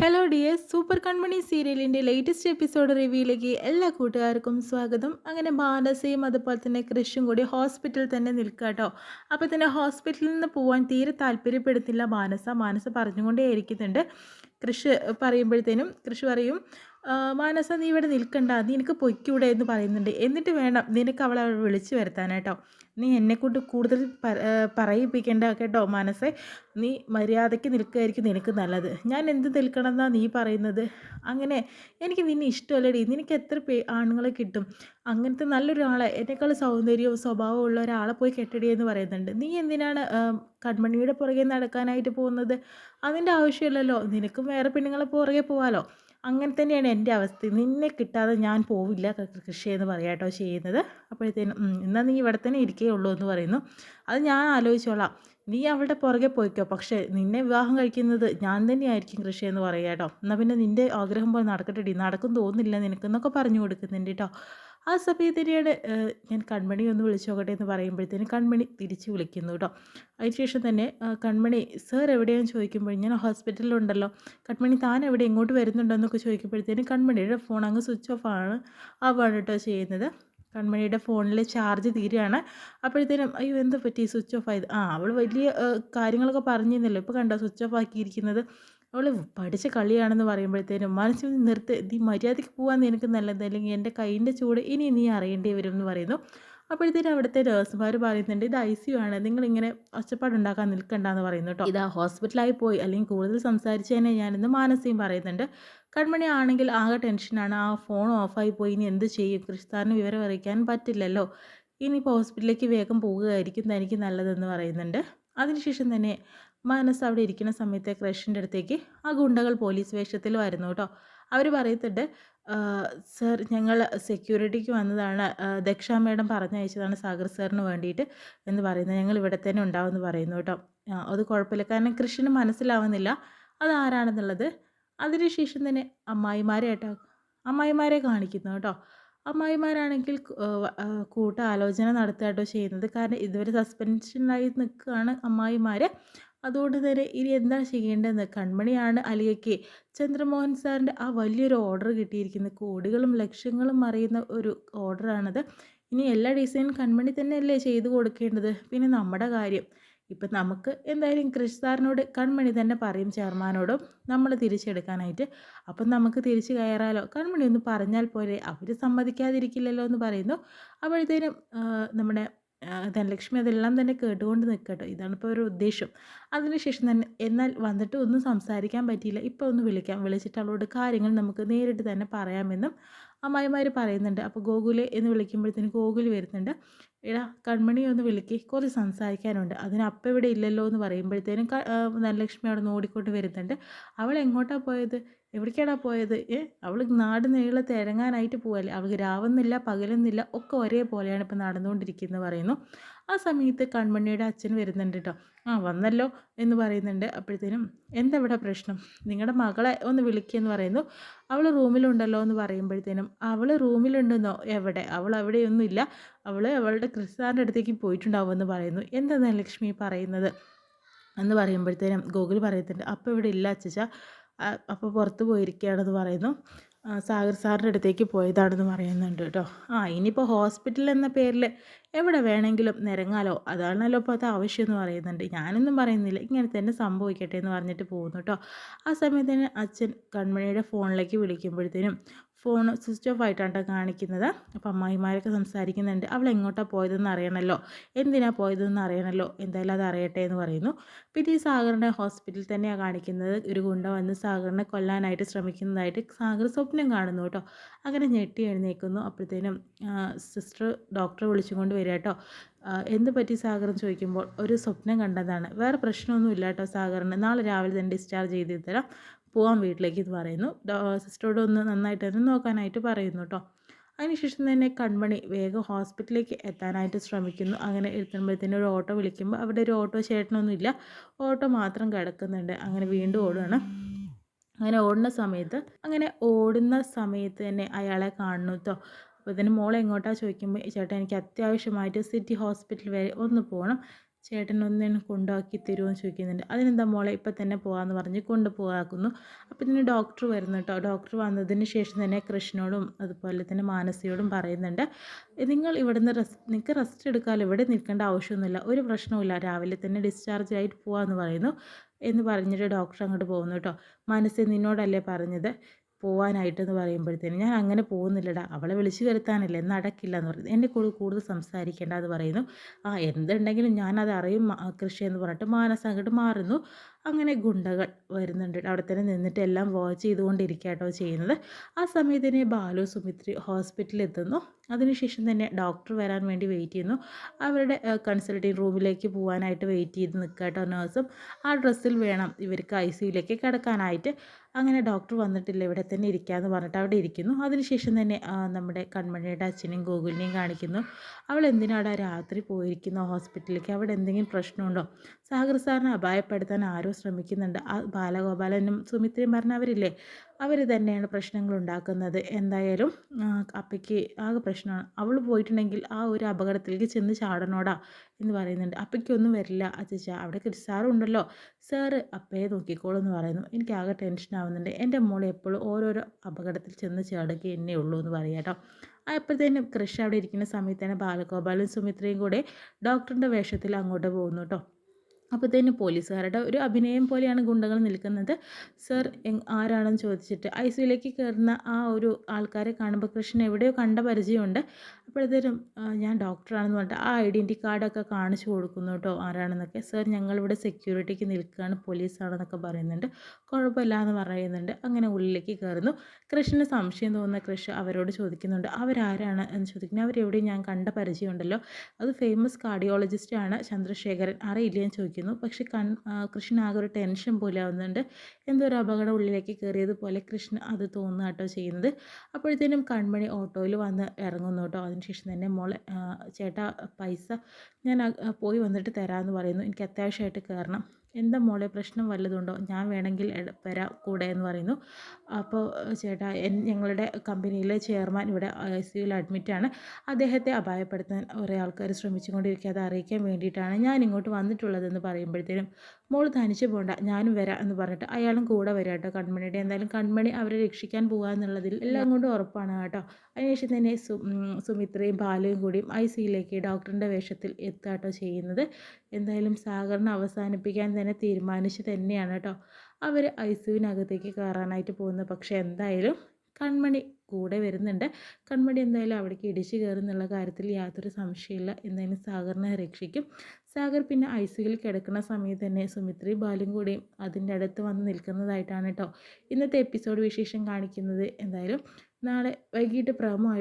Hello dear super കൺമണി സീരിയലിൻ്റെ latest episode റിവ്യൂയിലേക്ക് എല്ലാ കൂട്ടുകാർക്കും സ്വാഗതം. അങ്ങനെ മാനസയും അതുപോലെ തന്നെ കൃഷും കൂടി ഹോസ്പിറ്റലിൽ തന്നെ നിൽക്കുക കേട്ടോ. അപ്പോൾ തന്നെ ഹോസ്പിറ്റലിൽ നിന്ന് പോകാൻ തീരെ താല്പര്യപ്പെടുന്നില്ല മാനസ പറഞ്ഞുകൊണ്ടേ ഇരിക്കുന്നുണ്ട്. കൃഷ് പറയുമ്പോഴത്തേനും കൃഷ് പറയും, മാനസ നീ ഇവിടെ നിൽക്കണ്ട, നീ എനിക്ക് പൊയ്ക്കൂടെ എന്ന് പറയുന്നുണ്ട്. എന്നിട്ട് വേണം നിനക്ക് അവളെ വിളിച്ചു വരുത്താനായിട്ടോ. നീ എന്നെക്കൊണ്ട് കൂടുതൽ പറയിപ്പിക്കേണ്ട കേട്ടോ മാനസേ. നീ മര്യാദയ്ക്ക് നിൽക്കുകയായിരിക്കും നിനക്ക് നല്ലത്. ഞാൻ എന്ത് നിൽക്കണമെന്നാണ് നീ പറയുന്നത്? അങ്ങനെ എനിക്ക് നിന്നെ ഇഷ്ടമല്ലടി. നിനക്ക് എത്ര ആണുങ്ങളെ കിട്ടും? അങ്ങനത്തെ നല്ലൊരാളെ, എന്നെക്കാൾ സൗന്ദര്യവും സ്വഭാവവും ഉള്ള ഒരാളെ പോയി കെട്ടടി എന്ന് പറയുന്നുണ്ട്. നീ എന്തിനാണ് കൺമണിയുടെ പുറകെ നടക്കാനായിട്ട് പോകുന്നത്? അതിൻ്റെ ആവശ്യമില്ലല്ലോ. നിനക്കും വേറെ പെണ്ണുങ്ങളെ പുറകെ പോവാലോ. അങ്ങനെ തന്നെയാണ് എൻ്റെ അവസ്ഥ. നിന്നെ കിട്ടാതെ ഞാൻ പോവില്ല കൃഷി എന്ന് പറയാട്ടോ ചെയ്യുന്നത്. അപ്പോഴത്തേനും എന്നാൽ നീ ഇവിടെ തന്നെ ഇരിക്കുകയുള്ളൂ എന്ന് പറയുന്നു. അത് ഞാൻ ആലോചിച്ചോളാം, നീ അവളുടെ പുറകെ പോയിക്കോ, പക്ഷേ നിന്നെ വിവാഹം കഴിക്കുന്നത് ഞാൻ തന്നെയായിരിക്കും കൃഷി എന്ന് പറയാം കേട്ടോ. എന്നാൽ പിന്നെ നിൻ്റെ ആഗ്രഹം പോലെ നടക്കട്ടെടി, നടക്കും തോന്നുന്നില്ല നിനക്കെന്നൊക്കെ പറഞ്ഞു കൊടുക്കുന്നുണ്ട് കേട്ടോ. ആ സമയത്തിനെയാണ് ഞാൻ കൺമണി ഒന്ന് വിളിച്ചു നോക്കട്ടെ എന്ന് പറയുമ്പോഴത്തേനും കൺമണി തിരിച്ച് വിളിക്കുന്നു കേട്ടോ. അതിനുശേഷം തന്നെ കൺമണി സാർ എവിടെയാണെന്ന് ചോദിക്കുമ്പോൾ ഞാൻ ഹോസ്പിറ്റലിലുണ്ടല്ലോ. കൺമണി താൻ എവിടെ ഇങ്ങോട്ട് വരുന്നുണ്ടോ എന്നൊക്കെ ചോദിക്കുമ്പോഴത്തേനും കൺമണിയുടെ ഫോൺ അങ്ങ് സ്വിച്ച് ഓഫ് ആവാണ് കേട്ടോ ചെയ്യുന്നത്. കൺമണിയുടെ ഫോണിൽ ചാർജ് തീരുകയാണ്. അപ്പോഴത്തേനും അയ്യോ എന്താ പറ്റി സ്വിച്ച് ഓഫ് ആയത്? അവൾ വലിയ കാര്യങ്ങളൊക്കെ പറഞ്ഞിരുന്നല്ലോ, ഇപ്പോൾ കണ്ടോ സ്വിച്ച് ഓഫ് ആക്കിയിരിക്കുന്നത്. അവൾ പഠിച്ച കളിയാണെന്ന് പറയുമ്പോഴത്തേനും മനസ്സിൽ നിർത്ത്, നീ മര്യാദയ്ക്ക് പോകാൻ നിനക്ക് നല്ലത്, അല്ലെങ്കിൽ എൻ്റെ കൈയിൻ്റെ ചൂട് ഇനി നീ അറിയേണ്ടി വരും എന്ന് പറയുന്നു. അപ്പോഴത്തേനും അവിടുത്തെ നേഴ്സുമാർ പറയുന്നുണ്ട്, ഇത് ICU ആണ്, നിങ്ങളിങ്ങനെ ഒച്ചപ്പാടുണ്ടാക്കാൻ നിൽക്കണ്ടെന്ന് പറയുന്നു കേട്ടോ. ഇതാ ഹോസ്പിറ്റലായി പോയി, അല്ലെങ്കിൽ കൂടുതൽ സംസാരിച്ചു തന്നെ ഞാനെന്ന് മാനസികം പറയുന്നുണ്ട്. കൺമണി ആണെങ്കിൽ ആകെ ടെൻഷനാണ്. ആ ഫോൺ ഓഫായി പോയി, ഇനി എന്ത് ചെയ്യും? കൃഷിത്താറിന് വിവരം അറിയിക്കാൻ പറ്റില്ലല്ലോ. ഇനിയിപ്പോൾ ഹോസ്പിറ്റലിലേക്ക് വേഗം പോവുകയായിരിക്കും തനിക്ക് നല്ലതെന്ന് പറയുന്നുണ്ട്. അതിനുശേഷം തന്നെ മനസ്സ് അവിടെ ഇരിക്കുന്ന സമയത്ത് ക്രഷിൻ്റെ അടുത്തേക്ക് ആ ഗുണ്ടകൾ പോലീസ് വേഷത്തിലുമായിരുന്നു കേട്ടോ. അവർ പറയുന്നുണ്ട്, സർ ഞങ്ങൾ സെക്യൂരിറ്റിക്ക് വന്നതാണ്, ദക്ഷ മേഡം പറഞ്ഞയച്ചതാണ് സാഗർ സാറിന് വേണ്ടിയിട്ട് എന്ന് പറയുന്നത്, ഞങ്ങൾ ഇവിടെ തന്നെ ഉണ്ടാവുമെന്ന് പറയുന്നു കേട്ടോ. അത് കുഴപ്പമില്ല, കാരണം കൃഷിന് മനസ്സിലാവുന്നില്ല അതാരാണെന്നുള്ളത്. അതിനുശേഷം തന്നെ അമ്മായിമാരെ കാണിക്കുന്നു കേട്ടോ. അമ്മായിമാരാണെങ്കിൽ കൂട്ടാലോചന നടത്തുക കേട്ടോ ചെയ്യുന്നത്. കാരണം ഇതുവരെ സസ്പെൻഷനായി നിൽക്കുകയാണ് അമ്മായിമാർ. അതുകൊണ്ട് തന്നെ ഇനി എന്താ ചെയ്യേണ്ടതെന്ന്, കൺമണിയാണ് അലിയയ്ക്ക് ചന്ദ്രമോഹൻ സാറിൻ്റെ ആ വലിയൊരു ഓർഡർ കിട്ടിയിരിക്കുന്നത്. കോടികളും ലക്ഷങ്ങളും മറിയുന്ന ഒരു ഓർഡറാണത്. ഇനി എല്ലാ ഡിസൈനും കൺമണി തന്നെയല്ലേ ചെയ്ത് കൊടുക്കേണ്ടത്? പിന്നെ നമ്മുടെ കാര്യം ഇപ്പം നമുക്ക് എന്തായാലും കൃഷി സാറിനോട് കൺമണി തന്നെ പറയും, ചെയർമാനോടും നമ്മൾ തിരിച്ചെടുക്കാനായിട്ട്. അപ്പം നമുക്ക് തിരിച്ച് കയറാലോ. കൺമണി ഒന്ന് പറഞ്ഞാൽ പോലെ, അവർ സമ്മതിക്കാതിരിക്കില്ലല്ലോ എന്ന് പറയുന്നു. അപ്പോഴത്തേനും നമ്മുടെ ധനലക്ഷ്മി അതെല്ലാം തന്നെ കേട്ടുകൊണ്ട് നിൽക്കട്ടോ. ഇതാണിപ്പോൾ ഒരു ഉദ്ദേശം. അതിനുശേഷം തന്നെ എന്നാൽ വന്നിട്ട് ഒന്നും സംസാരിക്കാൻ പറ്റിയില്ല, ഇപ്പോൾ ഒന്ന് വിളിച്ചിട്ട് അവളോട് കാര്യങ്ങൾ നമുക്ക് നേരിട്ട് തന്നെ പറയാമെന്നും അമ്മായിമാർ പറയുന്നുണ്ട്. അപ്പോൾ ഗോകുലെ എന്ന് വിളിക്കുമ്പോഴത്തേന് ഗോകുൽ വരുന്നുണ്ട്. എടാ കൺമണി ഒന്ന് വിളിക്ക്, കുറച്ച് സംസാരിക്കാനുണ്ട്. അതിന് അപ്പം ഇവിടെ ഇല്ലല്ലോ എന്ന് പറയുമ്പോഴത്തേനും ധനലക്ഷ്മി അവിടെ നിന്ന് ഓടിക്കൊണ്ട് വരുന്നുണ്ട്. അവൾ എങ്ങോട്ടാണ് പോയത്? എവിടേക്കാടാ പോയത്? അവൾ നാട് നീളെ തിരങ്ങാനായിട്ട് പോവല്ലേ. അവൾക്ക് രാവെന്നില്ല പകലെന്നില്ല, ഒക്കെ ഒരേപോലെയാണ് ഇപ്പം നടന്നുകൊണ്ടിരിക്കുന്നത് പറയുന്നു. ആ സമയത്ത് കൺമണിയുടെ അച്ഛൻ വരുന്നുണ്ട് കേട്ടോ. വന്നല്ലോ എന്ന് പറയുന്നുണ്ട്. അപ്പോഴത്തേനും എന്താ ഇവിടെ പ്രശ്നം? നിങ്ങളുടെ മകളെ ഒന്ന് വിളിക്കുകയെന്ന് പറയുന്നു. അവൾ റൂമിലുണ്ടല്ലോ എന്ന് പറയുമ്പോഴത്തേനും അവൾ റൂമിലുണ്ടെന്നോ? എവിടെ? അവൾ അവിടെയൊന്നുമില്ല, അവളുടെ ക്രിസ്താറിൻ്റെ അടുത്തേക്ക് പോയിട്ടുണ്ടാവുമെന്ന് പറയുന്നു. എന്താ ലക്ഷ്മി പറയുന്നത് എന്ന് പറയുമ്പോഴത്തേനും ഗോകുൽ പറയുന്നുണ്ട്, അപ്പോൾ ഇവിടെ ഇല്ല അച്ചച്ച, അപ്പോൾ പുറത്ത് പോയിരിക്കുകയാണെന്ന് പറയുന്നു. സാഗർ സാറിൻ്റെ അടുത്തേക്ക് പോയതാണെന്ന് പറയുന്നുണ്ട് കേട്ടോ. ഇനിയിപ്പോൾ ഹോസ്പിറ്റൽ എന്ന പേരിൽ എവിടെ വേണമെങ്കിലും നിരങ്ങാലോ, അതാണല്ലോ ഇപ്പോൾ അത് ആവശ്യം എന്ന് പറയുന്നുണ്ട്. ഞാനൊന്നും പറയുന്നില്ല, ഇങ്ങനെ തന്നെ സംഭവിക്കട്ടെ എന്ന് പറഞ്ഞിട്ട് പോകുന്നു കേട്ടോ. ആ സമയത്തിന് അച്ഛൻ കൺമണിയുടെ ഫോണിലേക്ക് വിളിക്കുമ്പോഴത്തേനും ഫോൺ സ്വിച്ച് ഓഫ് ആയിട്ടാണ് കാണിക്കുന്നത്. അപ്പോൾ അമ്മായിമാരൊക്കെ സംസാരിക്കുന്നുണ്ട്. അവൾ എങ്ങോട്ടാണ് പോയതെന്ന് അറിയണമല്ലോ, എന്തിനാണ് പോയതെന്ന് അറിയണമല്ലോ, എന്തായാലും അത് അറിയട്ടെ എന്ന് പറയുന്നു. പിന്നെ ഈ സാഗറിനെ ഹോസ്പിറ്റലിൽ തന്നെയാണ് കാണിക്കുന്നത്. ഒരു ഗുണ്ട വന്ന് സാഗറിനെ കൊല്ലാനായിട്ട് ശ്രമിക്കുന്നതായിട്ട് സാഗർ സ്വപ്നം കാണുന്നു കേട്ടോ. അങ്ങനെ ഞെട്ടി എഴുന്നേൽക്കുന്നു. അപ്പോഴത്തേനും സിസ്റ്റർ ഡോക്ടറെ വിളിച്ചുകൊണ്ട് വരിക കേട്ടോ. എന്ത് പറ്റി സാഗർ എന്ന് ചോദിക്കുമ്പോൾ ഒരു സ്വപ്നം കണ്ടതാണ്, വേറെ പ്രശ്നമൊന്നുമില്ല കേട്ടോ സാഗറിന്, നാളെ രാവിലെ തന്നെ ഡിസ്ചാർജ് ചെയ്ത് തരാം, പോകാൻ വീട്ടിലേക്ക് എന്ന് പറയുന്നു. സിസ്റ്ററോട് ഒന്ന് നന്നായിട്ട് തന്നെ നോക്കാനായിട്ട് പറയുന്നു കേട്ടോ. അതിനുശേഷം തന്നെ കൺമണി വേഗം ഹോസ്പിറ്റലിലേക്ക് എത്താനായിട്ട് ശ്രമിക്കുന്നു. അങ്ങനെ എത്തുമ്പോഴത്തേനും ഒരു ഓട്ടോ വിളിക്കുമ്പോൾ അവിടെ ഒരു ഓട്ടോ ചേട്ടനൊന്നുമില്ല, ഓട്ടോ മാത്രം കിടക്കുന്നുണ്ട്. അങ്ങനെ വീണ്ടും ഓടുകയാണ്. അങ്ങനെ ഓടുന്ന സമയത്ത് തന്നെ അയാളെ കാണുന്നു കേട്ടോ. അപ്പോൾ ഇതിന് മോളെ എങ്ങോട്ടാണ് ചോദിക്കുമ്പോൾ, ചേട്ടാ എനിക്ക് അത്യാവശ്യമായിട്ട് സിറ്റി ഹോസ്പിറ്റൽ വരെ ഒന്ന് പോകണം, ചേട്ടനൊന്ന് എന്നെ കൊണ്ടാക്കി തരുമോ എന്ന് ചോദിക്കുന്നുണ്ട്. അതിനെന്താ മോളെ ഇപ്പം തന്നെ പോകാമെന്ന് പറഞ്ഞ് കൊണ്ടുപോകാക്കുന്നു. അപ്പോൾ ഇതിന് ഡോക്ടർ വരുന്നു കേട്ടോ. ഡോക്ടർ വന്നതിന് ശേഷം തന്നെ കൃഷ്ണനോടും അതുപോലെ തന്നെ മാനസിയോടും പറയുന്നുണ്ട്, നിങ്ങൾ ഇവിടുന്ന് നിങ്ങൾക്ക് റെസ്റ്റ് എടുക്കാമല്ലോ, ഇവിടെ നിൽക്കേണ്ട ആവശ്യമൊന്നുമില്ല, ഒരു പ്രശ്നവുമില്ല, രാവിലെ തന്നെ ഡിസ്ചാർജ് ആയിട്ട് പോകാമെന്ന് പറയുന്നു. എന്ന് പറഞ്ഞിട്ട് ഡോക്ടർ അങ്ങോട്ട് പോകുന്നു കേട്ടോ. മനസ്സ് നിന്നോടല്ലേ പറഞ്ഞത് പോവാനായിട്ടെന്ന് പറയുമ്പോഴത്തേനും, ഞാൻ അങ്ങനെ പോകുന്നില്ലടാ, അവളെ വിളിച്ചു വരുത്താനല്ലേ, നടക്കില്ല എന്ന് പറയുന്നത്. എന്നെ കൂടുതൽ സംസാരിക്കേണ്ട എന്ന് പറയുന്നു. എന്തുണ്ടെങ്കിലും ഞാനത് അറിയും കൃഷി എന്ന് പറഞ്ഞിട്ട് മാനസ് അങ്ങോട്ട് മാറുന്നു. അങ്ങനെ ഗുണ്ടകൾ വരുന്നുണ്ട്. അവിടെ തന്നെ നിന്നിട്ട് എല്ലാം വാച്ച് ചെയ്തുകൊണ്ടിരിക്കുക കേട്ടോ ചെയ്യുന്നത്. ആ സമയത്ത് തന്നെ ബാലു സുമിത്രി ഹോസ്പിറ്റലിൽ എത്തുന്നു. അതിനുശേഷം തന്നെ ഡോക്ടർ വരാൻ വേണ്ടി വെയിറ്റ് ചെയ്യുന്നു. അവരുടെ കൺസൾട്ടിങ് റൂമിലേക്ക് പോകാനായിട്ട് വെയിറ്റ് ചെയ്ത് നിൽക്കുക കേട്ടോ നേഴ്സും. ആ ഡ്രസ്സിൽ വേണം ഇവർക്ക് ICUയിലേക്ക് കിടക്കാനായിട്ട്. അങ്ങനെ ഡോക്ടർ വന്നിട്ടില്ല, ഇവിടെ തന്നെ ഇരിക്കാമെന്ന് പറഞ്ഞിട്ട് അവിടെ ഇരിക്കുന്നു. അതിനുശേഷം തന്നെ നമ്മുടെ കൺമണിയുടെ അച്ഛനെയും ഗോകുലിനെയും കാണിക്കുന്നു. അവൾ എന്തിനാടാ രാത്രി പോയിരിക്കുന്ന ഹോസ്പിറ്റലിലേക്ക്, അവിടെ എന്തെങ്കിലും പ്രശ്നമുണ്ടോ? സാഗർ സാറിനെ അപായപ്പെടുത്താൻ ആരോ ശ്രമിക്കുന്നുണ്ട്. ആ ബാലഗോപാലനും സുമിത്രയും പറഞ്ഞവരില്ലേ, അവർ തന്നെയാണ് പ്രശ്നങ്ങൾ ഉണ്ടാക്കുന്നത്. എന്തായാലും അപ്പയ്ക്ക് ആകെ പ്രശ്നമാണ്. അവൾ പോയിട്ടുണ്ടെങ്കിൽ ആ ഒരു അപകടത്തിലേക്ക് ചെന്ന് ചാടണോടാ എന്ന് പറയുന്നുണ്ട്. അപ്പയ്ക്കൊന്നും വരില്ല അച്ഛച്ച, അവിടെ സാറുണ്ടല്ലോ, സാറ് അപ്പയെ നോക്കിക്കോളൂ എന്ന് പറയുന്നു. എനിക്കാകെ ടെൻഷൻ ആവുന്നുണ്ട്, എൻ്റെ മോളെ എപ്പോഴും ഓരോരോ അപകടത്തിൽ ചെന്ന് ചാടുക എന്നേ ഉള്ളൂ എന്ന് പറയാം കേട്ടോ. അപ്പോഴത്തേനും കൃഷി അവിടെ ഇരിക്കുന്ന സമയത്ത് തന്നെ ബാലഗോപാലും സുമിത്രയും കൂടെ ഡോക്ടറിൻ്റെ വേഷത്തിൽ അങ്ങോട്ട് പോകുന്നു കേട്ടോ. അപ്പോഴത്തേനും പോലീസുകാരുടെ ഒരു അഭിനയം പോലെയാണ് ഗുണ്ടകൾ നിൽക്കുന്നത്. സർ ആരാണെന്ന് ചോദിച്ചിട്ട് ICUയിലേക്ക് കയറുന്ന ആ ഒരു ആൾക്കാരെ കാണുമ്പോൾ കൃഷ്ണൻ എവിടെയോ കണ്ട പരിചയമുണ്ട്. അപ്പോഴത്തേനും ഞാൻ ഡോക്ടറാണെന്ന് പറഞ്ഞിട്ട് ആ ഐഡൻറ്റി കാർഡൊക്കെ കാണിച്ചു കൊടുക്കുന്നു കേട്ടോ ആരാണെന്നൊക്കെ. സർ ഞങ്ങളിവിടെ സെക്യൂരിറ്റിക്ക് നിൽക്കുകയാണ്, പോലീസാണെന്നൊക്കെ പറയുന്നുണ്ട്. കുഴപ്പമില്ല എന്ന് പറയുന്നുണ്ട്. അങ്ങനെ ഉള്ളിലേക്ക് കയറുന്നു. കൃഷ്ണന് സംശയം തോന്നുന്ന കൃഷ് അവരോട് ചോദിക്കുന്നുണ്ട്, അവരാരാണ് എന്ന് ചോദിക്കുന്നത്. അവരെവിടെയും ഞാൻ കണ്ട പരിചയമുണ്ടല്ലോ, അത് ഫേമസ് കാർഡിയോളജിസ്റ്റാണ് ചന്ദ്രശേഖരൻ, അറിയില്ല എന്ന് ചോദിക്കുന്നു. പക്ഷെ കൃഷ്ണൻ ആകെ ഒരു ടെൻഷൻ പോലെ ആവുന്നുണ്ട്. എന്തോ ഒരു അപകടം ഉള്ളിലേക്ക് കയറിയതുപോലെ കൃഷ്ണൻ അത് തോന്നുക കേട്ടോ ചെയ്യുന്നത്. അപ്പോഴത്തേനും കൺമണി ഓട്ടോയിൽ വന്ന് ഇറങ്ങുന്നു കേട്ടോ. അതിനുശേഷം തന്നെ മോളെ ചേട്ടാ പൈസ ഞാൻ പോയി വന്നിട്ട് തരാമെന്ന് പറയുന്നു, എനിക്ക് അത്യാവശ്യമായിട്ട് കയറണം. എന്താ മോളെ പ്രശ്നം വല്ലതുണ്ടോ, ഞാൻ വേണമെങ്കിൽ വരാം കൂടെ എന്ന് പറയുന്നു. അപ്പോൾ ചേട്ടാ ഞങ്ങളുടെ കമ്പനിയിലെ ചെയർമാൻ ഇവിടെ ICUയിൽ അഡ്മിറ്റാണ്, അദ്ദേഹത്തെ അപായപ്പെടുത്താൻ കുറേ ആൾക്കാർ ശ്രമിച്ചുകൊണ്ടിരിക്കുക, അത് അറിയിക്കാൻ വേണ്ടിയിട്ടാണ് ഞാൻ ഇങ്ങോട്ട് വന്നിട്ടുള്ളതെന്ന് പറയുമ്പോഴത്തേനും, മോൾ തനിച്ച് പോകണ്ട ഞാനും വരാം എന്ന് പറഞ്ഞിട്ട് അയാളും കൂടെ വരാം കേട്ടോ കൺമണിയുടെ. എന്തായാലും കൺമണി അവരെ രക്ഷിക്കാൻ പോകുക എന്നുള്ളതിൽ എല്ലാം കൊണ്ടും ഉറപ്പാണ് കേട്ടോ. അതിനുശേഷം തന്നെ സുമിത്രയും ബാലുവും കൂടിയും ICUയിലേക്ക് ഡോക്ടറിൻ്റെ വേഷത്തിൽ എത്താട്ടോ ചെയ്യുന്നത്. എന്തായാലും സാഗറിനെ അവസാനിപ്പിക്കാൻ തന്നെ തീരുമാനിച്ച് തന്നെയാണ് കേട്ടോ അവർ ICUവിനകത്തേക്ക് കയറാനായിട്ട് പോകുന്നത്. പക്ഷേ എന്തായാലും കൺമണി കൂടെ വരുന്നുണ്ട്. കൺമണി എന്തായാലും അവിടേക്ക് ഇടിച്ച് കയറുന്നുള്ള കാര്യത്തിൽ യാതൊരു സംശയമില്ല. എന്തായാലും സാഗറിനെ രക്ഷിക്കും. സാഗർ പിന്നെ ICUയിൽ കിടക്കുന്ന സമയത്ത് തന്നെ സുമിത്രി ബാലും കൂടിയും അതിൻ്റെ അടുത്ത് വന്ന് നിൽക്കുന്നതായിട്ടാണ് കേട്ടോ ഇന്നത്തെ എപ്പിസോഡ് വിശേഷം കാണിക്കുന്നത്. എന്തായാലും നാളെ വൈകിട്ട് പ്രമോ